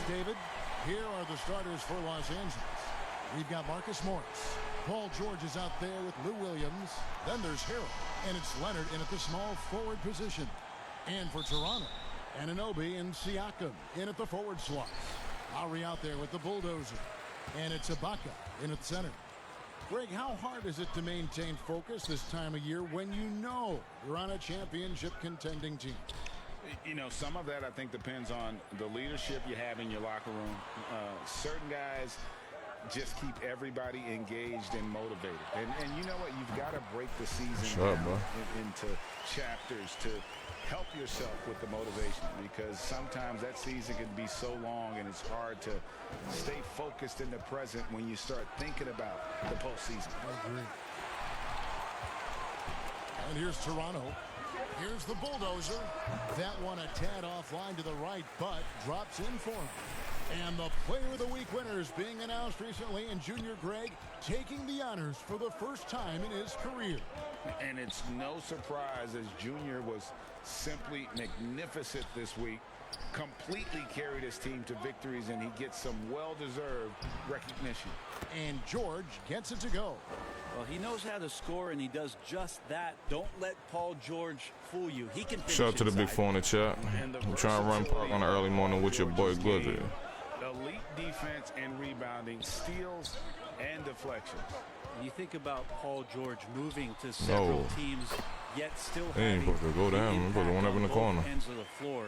David. Here are the starters for Los Angeles. We've got Marcus Morris. Paul George is out there with Lou Williams. Then there's Harold. And it's Leonard in at the small forward position. And for Toronto, Anunoby and Siakam in at the forward slot. Lowry out there with the bulldozer. And it's Ibaka in at center. Greg, how hard is it to maintain focus this time of year when you know you're on a championship contending team? You know, some of that I think depends on the leadership you have in your locker room. Certain guys just keep everybody engaged and motivated. And you know what? You've got to break the season down into chapters to help yourself with the motivation, because sometimes that season can be so long and it's hard to stay focused in the present when you start thinking about the postseason. I agree. And here's Toronto. Here's the bulldozer. That one a tad offline to the right, but drops in for him. And the Player of the Week winners being announced recently, and Junior Greg taking the honors for the first time in his career. And it's no surprise, as Junior was simply magnificent this week. Completely carried his team to victories, and he gets some well-deserved recognition. And George gets it to go. Well, he knows how to score, and he does just that. Don't let Paul George fool you. He can finish. Shout out to the big four in the chat. I'm trying to run park on the early morning with your boy Blizzard. Elite defense and rebounding, steals and deflections. You think about Paul George moving to several teams, yet still having supposed to go down. I'm supposed to one up in the corner. Ends of the floor.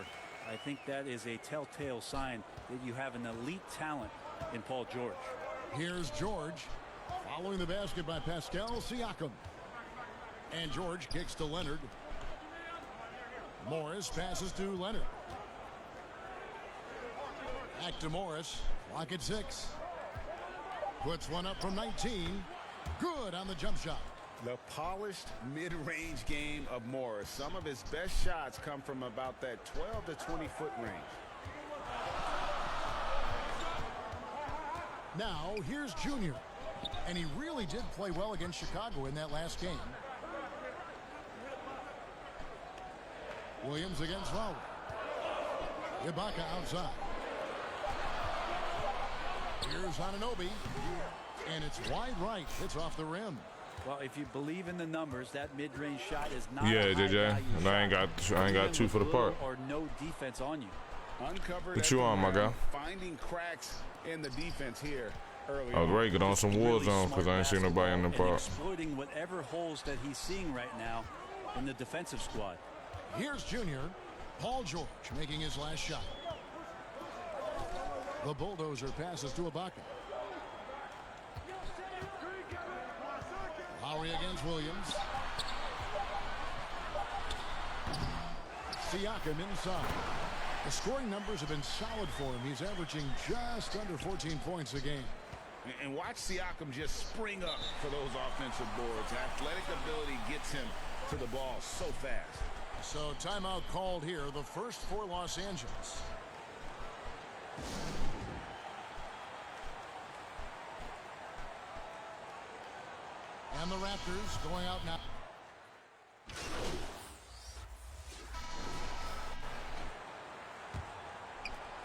I think that is a telltale sign that you have an elite talent in Paul George. Here's George following the basket by Pascal Siakam. And George kicks to Leonard. Morris passes to Leonard. Back to Morris. Clock at 6. Puts one up from 19. Good on the jump shot. The polished mid-range game of Morris. Some of his best shots come from about that 12 to 20-foot range. Now, here's Junior. And he really did play well against Chicago in that last game. Williams against Lowry. Ibaka outside. Here's Anunoby. And it's wide right. It's off the rim. Well, if you believe in the numbers, that mid-range shot is not JJ. And I ain't got two for the part. Or no defense on you. Uncovered. What you on, my guy? Finding cracks in the defense here early. I was ready to get on some war zone because I ain't seen nobody in the part. Exploiting whatever holes that he's seeing right now in the defensive squad. Here's Junior. Paul George making his last shot. The bulldozer passes to Ibaka. Lowry against Williams. Siakam inside. The scoring numbers have been solid for him. He's averaging just under 14 points a game. And watch Siakam just spring up for those offensive boards. Athletic ability gets him to the ball so fast. So timeout called here, the first for Los Angeles. And the Raptors going out now.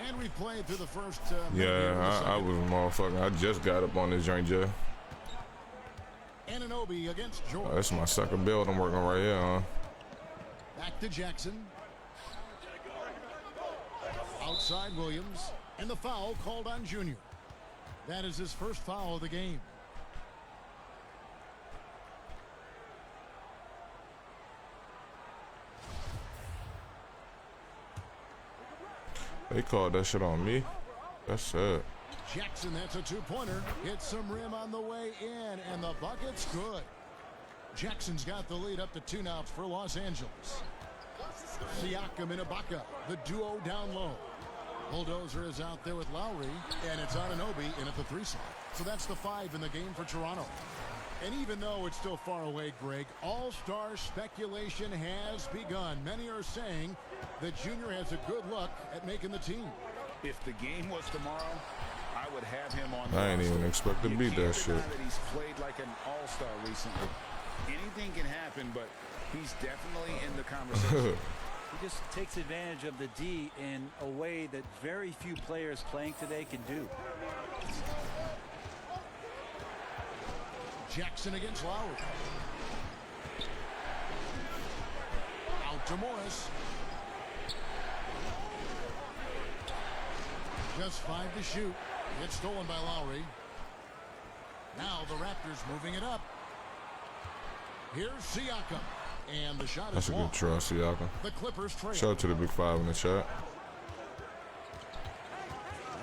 And we played through the first. I was a motherfucker. I just got up on this joint, Jay. Anunoby against George. That's my second build I'm working right here, huh? Back to Jackson. Outside Williams. And the foul called on Junior. That is his first foul of the game. They called that shit on me. That's it. Jackson, that's a two-pointer. Hits some rim on the way in, and the bucket's good. Jackson's got the lead up to 2 now for Los Angeles. Siakam and Ibaka, the duo down low. Bulldozer is out there with Lowry, and it's Anunoby in at the 3 slot. So that's the 5 in the game for Toronto. And even though it's still far away, Greg, all-star speculation has begun. Many are saying that Junior has a good look at making the team. If the game was tomorrow, I would have him on the I ain't even expect to beat that shit. That he's played like an all-star recently. Anything can happen, but he's definitely in the conversation. He just takes advantage of the D in a way that very few players playing today can do. Jackson against Lowry. Out to Morris. Just 5 to shoot. It's stolen by Lowry. Now the Raptors moving it up. Here's Siakam. And the shot That's is a long. good try, Siakam. The Clippers trail. Shout out to the Big Five in the chat.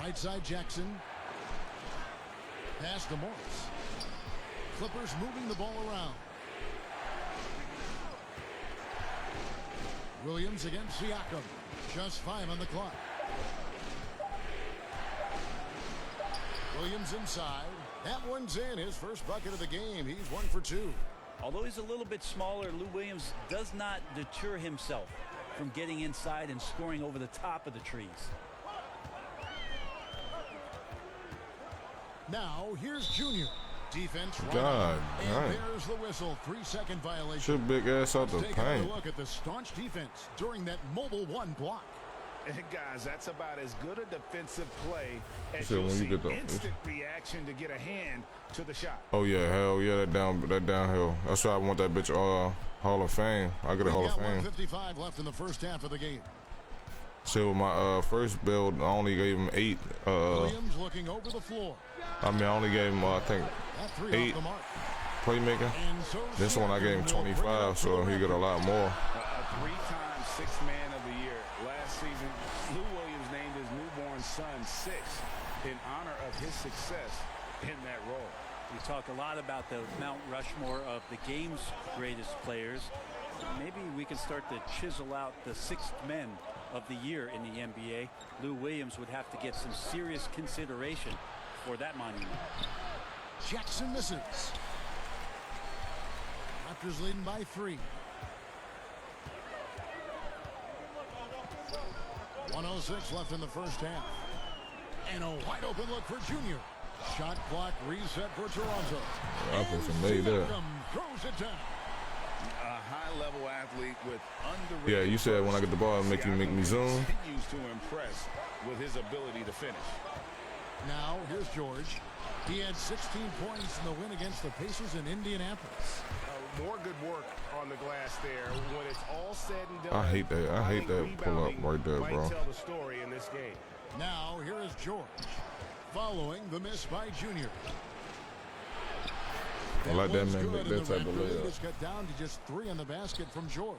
Right side Jackson. Pass to Morris. Clippers moving the ball around. Williams against Siakam. Just 5 on the clock. Williams inside. That one's in. His first bucket of the game. He's 1 for 2. Although he's a little bit smaller, Lou Williams does not deter himself from getting inside and scoring over the top of the trees. Now here's Junior. Defense right God, on. And right. there's the whistle. 3-second violation. Should big ass out the Take paint. a look at the staunch defense during that mobile 1 block. And guys, that's about as good a defensive play as So you'll when you see. get the Instant reaction to get a hand to the shot. Oh yeah, hell yeah, that downhill. That's why I want that bitch Hall of Fame. I get a Hall of Fame. 1:55 left in the first half of the game. See, with my first build, I only gave him 8. Williams looking over the floor. I mean, I only gave him I think That 3 8 off the mark. playmaking. And so This one I gave him 25, so he got a lot more. A 3-time Sixth Man of the Year. Last season, Lou Williams named his newborn son 6 in honor of his success in that role. We talk a lot about the Mount Rushmore of the game's greatest players. Maybe we can start to chisel out the sixth men of the year in the NBA. Lou Williams would have to get some serious consideration for that monument. Jackson misses. Raptors leading by 3. 1:06 left in the first half. And a wide open look for Junior. Shot clock reset for Toronto. I put some made there. Throws it down. A high-level athlete with underrated. Yeah, you said when I get the ball, make me zoom. Continues to impress with his ability to finish. Now here's George. He had 16 points in the win against the Pacers in Indianapolis. More good work on the glass there. When it's all said and done, I hate that. I hate that pull up right there, bro. might tell the story in this game. Now here is George. Following the miss by Junior. I like that one's man good, make and that the type of Raptors layup. just got down to just 3 on the basket from George.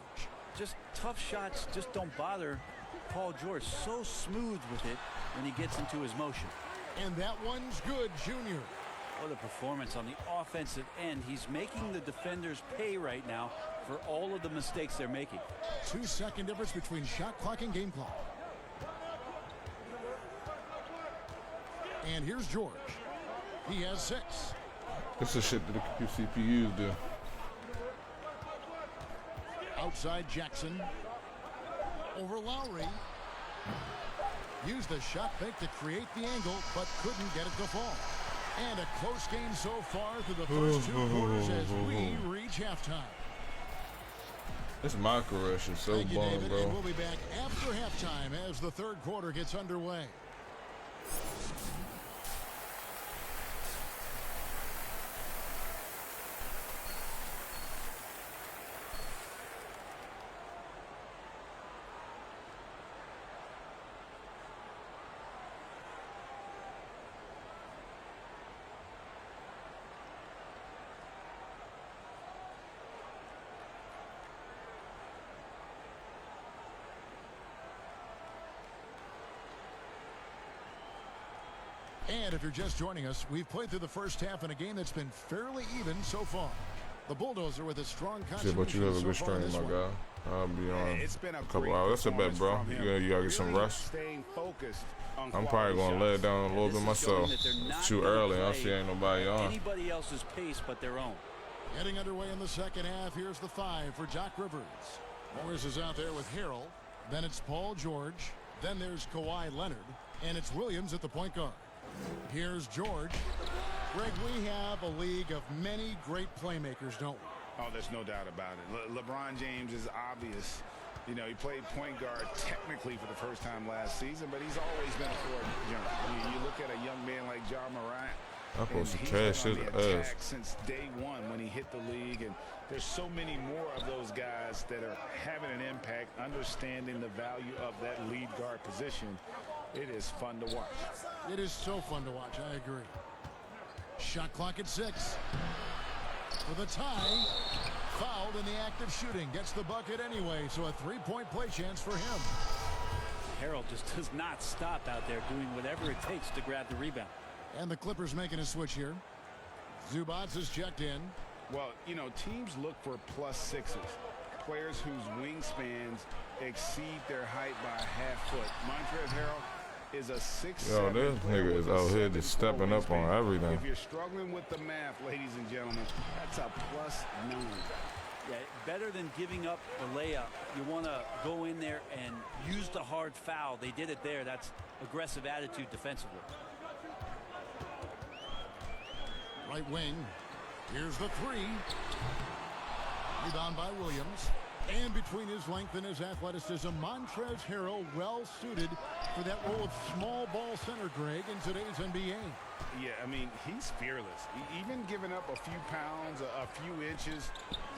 Just tough shots just don't bother Paul George. So smooth with it when he gets into his motion. And that one's good, Junior. What a performance on the offensive end. He's making the defenders pay right now for all of the mistakes they're making. 2-second difference between shot clock and game clock. And here's George. He has 6. This is shit that the QCPUs do. Outside Jackson. Over Lowry. Used the shot fake to create the angle, but couldn't get it to fall. And a close game so far through the first 2 quarters as we reach halftime. This my career shit so Thank you, bomb, David, bro. and we'll be back after halftime as the third quarter gets underway. And if you're just joining us, we've played through the first half in a game that's been fairly even so far. The Bulldozer with a strong Shit, but you have a good so far in stream, this my one. guy. I'll be on It's been a couple great hours. That's a bet, bro. performance from him. You gotta get some Really rest. Staying focused on I'm probably quality gonna shots. lay it down a little This bit is showing myself. that they're not It's too gonna early. I play see ain't nobody on. Anybody else's pace but their own. Getting underway in the second half. Here's the 5 for Doc Rivers. Morris is out there with Harrell. Then it's Paul George. Then there's Kawhi Leonard. And it's Williams at the point guard. Here's George. Greg, we have a league of many great playmakers, don't we? Oh, there's no doubt about it. LeBron James is obvious You know, he played point guard technically for the first time last season, but he's always been a court junkie. You look at a young man like John Morant, I'm and supposed to he's cash been his on the ass. attack since day one when he hit the league, and there's so many more of those guys that are having an impact, understanding the value of that lead guard position. It is fun to watch. It is so fun to watch. I agree. Shot clock at 6. For the tie, fouled in the act of shooting. Gets the bucket anyway, so a 3-point play chance for him. Harrell just does not stop out there doing whatever it takes to grab the rebound. And the Clippers making a switch here. Zubats is checked in. Well, you know, teams look for +6s, players whose wingspans exceed their height by a half foot. Montrezl Harrell is a 6'7". Yo, this nigga is out here just stepping up on everything. If you're struggling with the math, ladies and gentlemen, that's a +9. Yeah, better than giving up the layup. You want to go in there and use the hard foul. They did it there. That's aggressive attitude defensively. Right wing. Here's the 3. Rebound by Williams. And between his length and his athleticism, Montrezl Harrell well suited for that role of small ball center, Greg, in today's NBA. Yeah, I mean, he's fearless. Even giving up a few pounds, a few inches,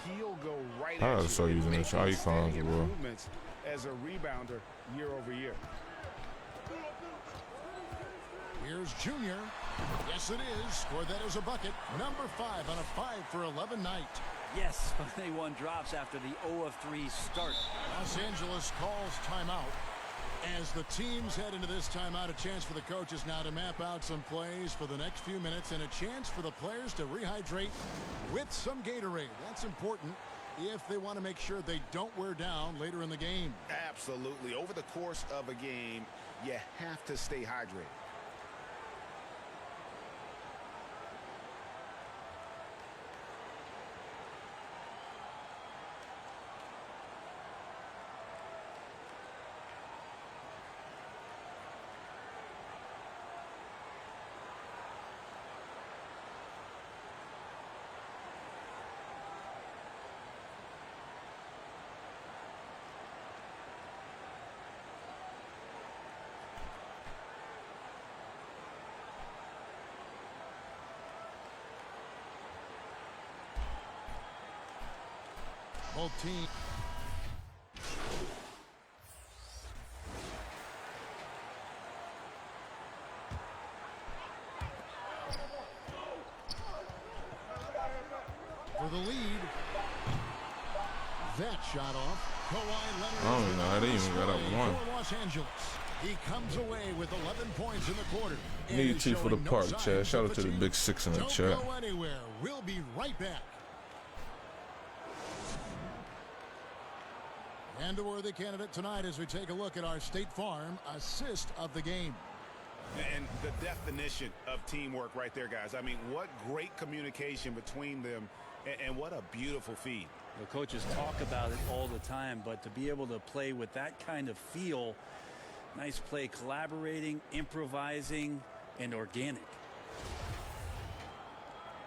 he'll go right I at gotta you. start using this Making icons, steady bro. improvements as a rebounder year over year. Here's Junior. Yes, it is. Scored that as a bucket. Number 5 on a 5 for 11 night. Yes, finally one drops after the 0 of 3 start. Los Angeles calls timeout. As the teams head into this timeout, a chance for the coaches now to map out some plays for the next few minutes and a chance for the players to rehydrate with some Gatorade. That's important if they want to make sure they don't wear down later in the game. Absolutely. Over the course of a game, you have to stay hydrated. Both teams. For the lead. That shot off. Kawhi Leonard. I don't even know how they even got up one. For Los Angeles. He comes away with 11 points in the quarter. And Need is T for the showing no park, signs Chad. of Shout out to the fatigue. big 6 in the Don't chat. go anywhere. We'll be right back. And a worthy candidate tonight as we take a look at our State Farm assist of the game. And the definition of teamwork right there, guys. I mean, what great communication between them, and what a beautiful feed. The coaches talk about it all the time, but to be able to play with that kind of feel, nice play, collaborating, improvising, and organic.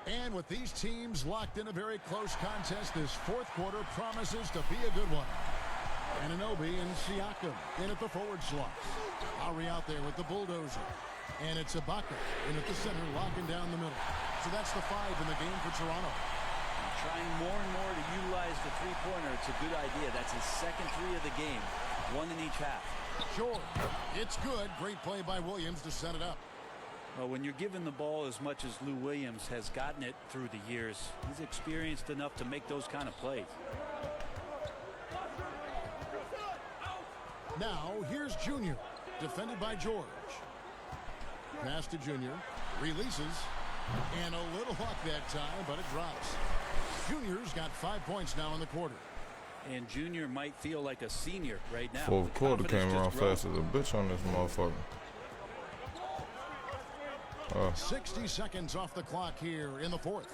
And with these teams locked in a very close contest, this fourth quarter promises to be a good one. Anunoby and Siakam in at the forward slots. Lowry out there with the bulldozer. And it's Ibaka in at the center, locking down the middle. So that's the 5 in the game for Toronto. Trying more and more to utilize the three-pointer. It's a good idea. That's his second 3 of the game. 1 in each half. Sure. It's good. Great play by Williams to set it up. Well, when you're given the ball as much as Lou Williams has gotten it through the years, he's experienced enough to make those kind of plays. Now, here's Junior, defended by George. Pass to Junior, releases, and a little luck that time, but it drops. Junior's got 5 points now in the quarter. And Junior might feel like a senior right now. Fourth The quarter confidence came around just grows. fast as a bitch on this motherfucker. 60 seconds off the clock here in the fourth.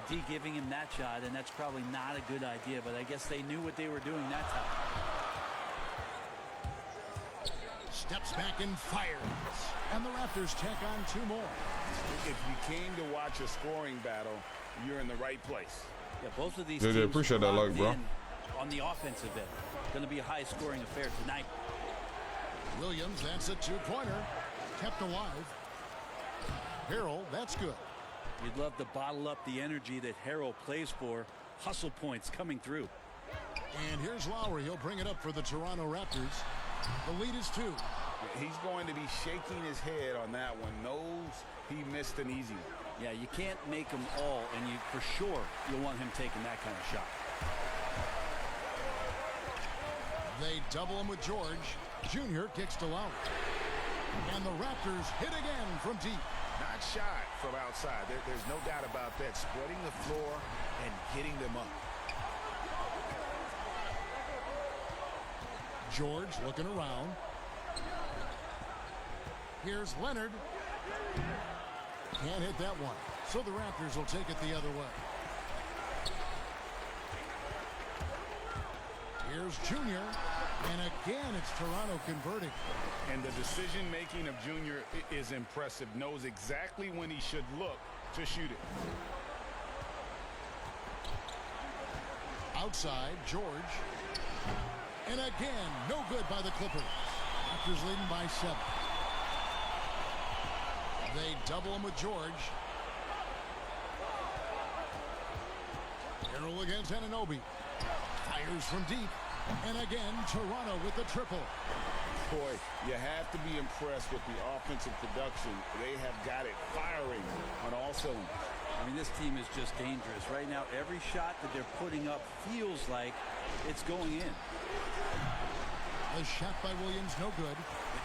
D giving him that shot, and that's probably not a good idea, but I guess they knew what they were doing that time. Steps back and fires. And the Raptors tack on 2 more. If you came to watch a scoring battle, you're in the right place. Yeah, both of these JJ, teams appreciate that locked like, bro. in on the offensive end. Going to be a high-scoring affair tonight. Williams, that's a two-pointer. Kept alive. Harrell, that's good. You'd love to bottle up the energy that Harrell plays for. Hustle points coming through. And here's Lowry. He'll bring it up for the Toronto Raptors. The lead is 2. He's going to be shaking his head on that one. Knows he missed an easy one. Yeah, you can't make them all, and you for sure you'll want him taking that kind of shot. They double him with George. Junior kicks to Lowry. And the Raptors hit again from deep. Not shot from outside. There's no doubt about that. Spreading the floor and getting them up. George looking around. Here's Leonard. Can't hit that one. So the Raptors will take it the other way. Here's Junior. And again, it's Toronto converting. And the decision-making of Junior is impressive. Knows exactly when he should look to shoot it. Outside, George. And again, no good by the Clippers. Raptors leading by 7. They double him with George. Harrell against Anunoby. Fires from deep. And again, Toronto with the triple. Boy, you have to be impressed with the offensive production. They have got it firing on all cylinders. I mean, this team is just dangerous. Right now, every shot that they're putting up feels like it's going in. The shot by Williams, no good.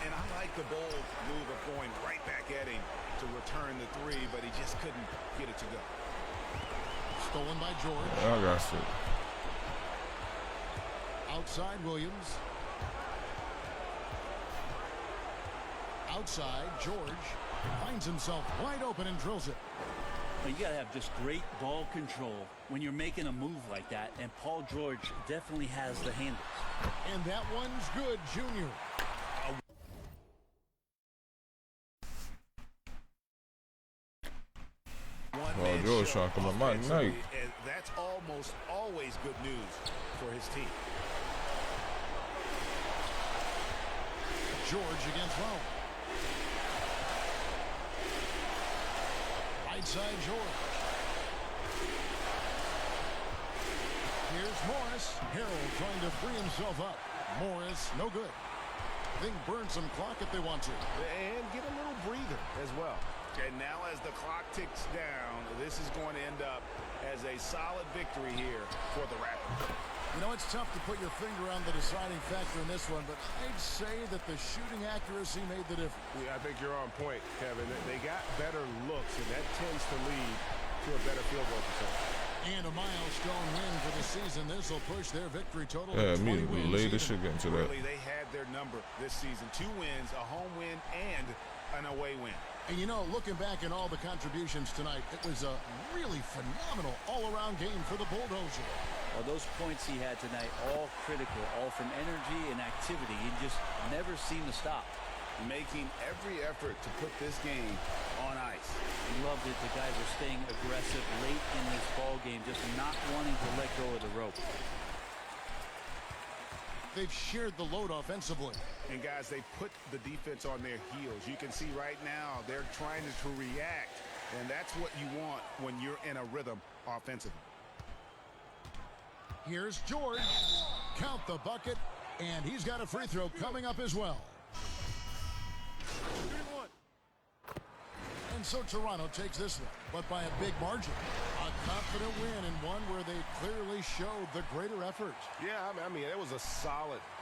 And I like the bold move of going right back at him to return the 3, but he just couldn't get it to go. Stolen by George. I got it. Outside, Williams. Outside, George finds himself wide open and drills it. Well, you got to have just great ball control when you're making a move like that, and Paul George definitely has the handles. And that one's good, Junior. Oh, George trying to come up my night. And that's almost always good news for his team. George against Lowry. Right side, George. Here's Morris. Harrell trying to free himself up. Morris, no good. They can burn some clock if they want to. And get a little breather as well. And now as the clock ticks down, this is going to end up as a solid victory here for the Raptors. You know, it's tough to put your finger on the deciding factor in this one, but I'd say that the shooting accuracy made the difference. Yeah, I think you're on point, Kevin. They got better looks, and that tends to lead to a better field goal percentage. And a milestone win for the season. This will push their victory total Yeah, to 20 immediately wins. lay this shit into that. Really, they had their number this season. 2 wins, a home win, and an away win. And you know, looking back at all the contributions tonight, it was a really phenomenal all-around game for the Bulldozer. Well, those points he had tonight, all critical, all from energy and activity. He just never seemed to stop. Making every effort to put this game on ice. He loved it. The guys are staying aggressive late in this ball game, just not wanting to let go of the rope. They've shared the load offensively. And guys, they put the defense on their heels. You can see right now they're trying to react, and that's what you want when you're in a rhythm offensively. Here's George. Count the bucket, and he's got a free throw coming up as well. And so Toronto takes this one, but by a big margin. A confident win, and one where they clearly showed the greater effort. Yeah, I mean, it was a solid